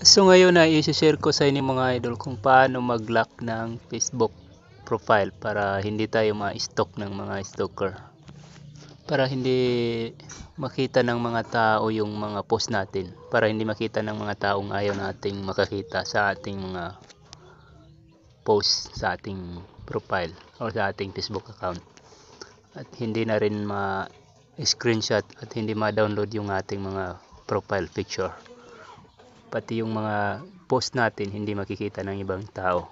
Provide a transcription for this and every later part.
So ngayon ay i-share ko sa inyo mga idol kung paano mag-lock ng Facebook profile para hindi tayo ma-stalk ng mga stalker. Para hindi makita ng mga tao yung mga post natin. Para hindi makita ng mga taong ayaw nating makakita sa ating mga post sa ating profile o sa ating Facebook account. At hindi na rin ma-screenshot at hindi ma-download yung ating mga profile picture. Pati yung mga post natin hindi makikita ng ibang tao.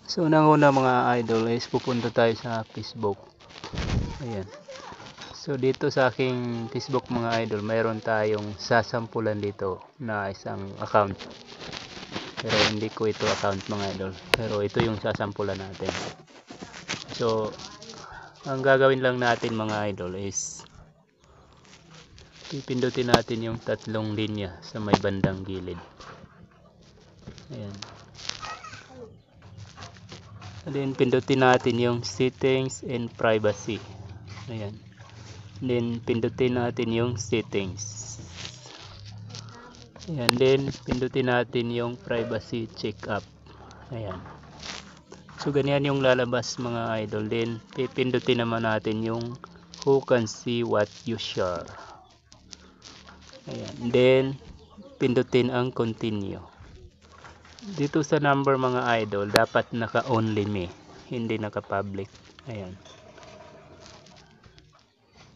So una mga idol is pupunta tayo sa Facebook. Ayan. So dito sa aking Facebook mga idol, mayroon tayong sasampulan dito na isang account. Pero hindi ko ito account mga idol. Pero ito yung sasampulan natin. So ang gagawin lang natin mga idol is pipindutin natin yung tatlong linya sa may bandang gilid. Ayan. And then pindutin natin yung settings and privacy. Ayan. And then pindutin natin yung settings. Ayan. Then pindutin natin yung privacy checkup. Ayan. So ganyan yung lalabas mga idol. Then pipindutin naman natin yung who can see what you share. Ayan. Then pindutin ang continue. Dito sa number mga idol, dapat naka only me, hindi naka public. Ayan.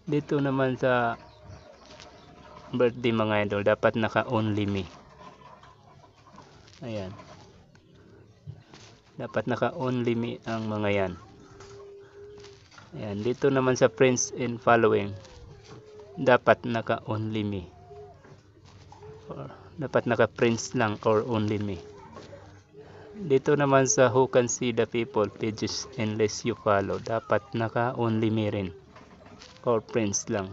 Dito naman sa birthday mga idol, dapat naka only me. Ayan. Dapat naka only me ang mga yan. Ayan. Dito naman sa friends and following, dapat naka only me. Or, dapat naka friends lang or only me. Dito naman sa who can see the people pages unless you follow, dapat naka only me rin or friends lang.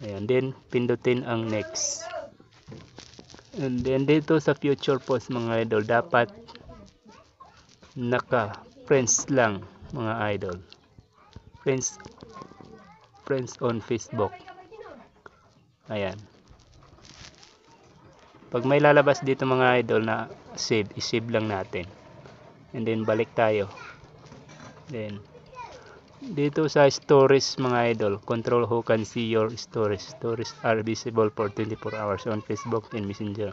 Ayan, then pindutin ang next. And then dito sa future post mga idol, dapat naka friends lang mga idol. Friends on Facebook. Ayan. Pag may lalabas dito mga idol na save, i-save lang natin. And then balik tayo. Then dito sa stories mga idol, control who can see your stories. Stories are visible for 24 hours on Facebook and Messenger.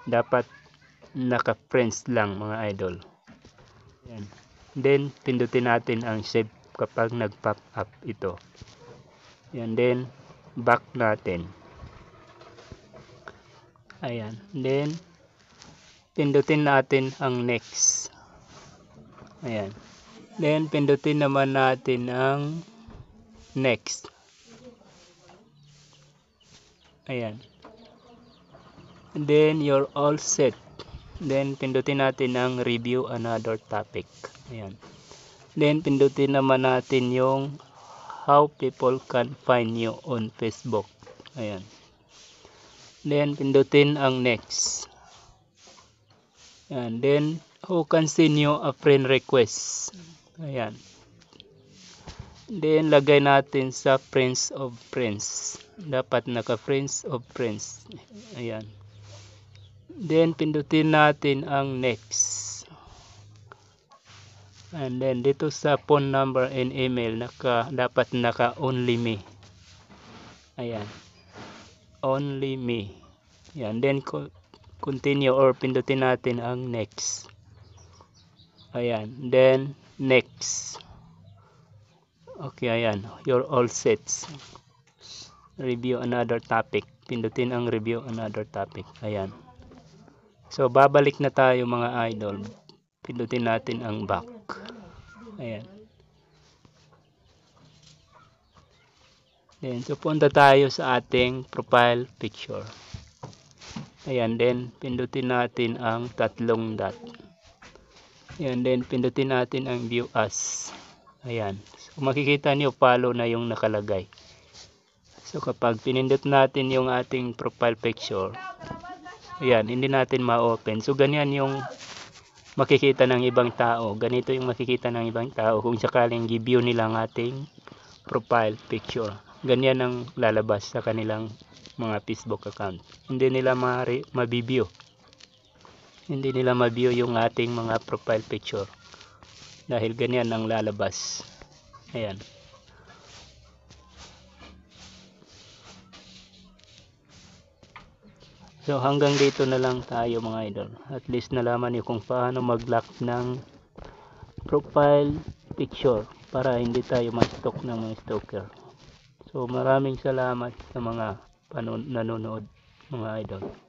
Dapat naka-friends lang mga idol. Ayan. Then pindutin natin ang save kapag nag-pop up ito. Ayan. Then back natin. Ayan. Then pindutin natin ang next. Ayan. Then pindutin naman natin ang next. Ayan. And then you're all set. Then pindutin natin ang review another topic. Ayan. Then pindutin naman natin yung how people can find you on Facebook. Ayan. Then pindutin ang next. And then who can send you a friend request. Ayan. Then lagay natin sa friends of friends. Dapat naka friends of friends. Ayan. Then pindutin natin ang next. And then dito sa phone number and email, dapat naka only me. Ayan. Only me. Ayan. Then continue or pindutin natin ang next. Ayan. Then next. Okay, ayan. You're all set. Review another topic. Pindutin ang review another topic. Ayan. So babalik na tayo mga idol. Pindutin natin ang back. Ayan. Then so punta tayo sa ating profile picture. Ayan, then pindutin natin ang tatlong dot. Ayan, then pindutin natin ang view as. Ayan. So makikita niyo follow na yung nakalagay. So kapag pinindot natin yung ating profile picture, ayan, hindi natin ma-open. So ganyan yung makikita ng ibang tao. Ganito yung makikita ng ibang tao kung sakaling i-view nila ang ating profile picture. Ganyan ang lalabas sa kanilang mga Facebook account. Hindi nila mabibview. Hindi nila ma-view yung ating mga profile picture dahil ganyan ang lalabas. Ayan. So hanggang dito na lang tayo mga idol. At least nalaman niyo kung paano mag-lock ng profile picture para hindi tayo ma-stalk ng mga stalker. So maraming salamat sa mga nanonood mga idol.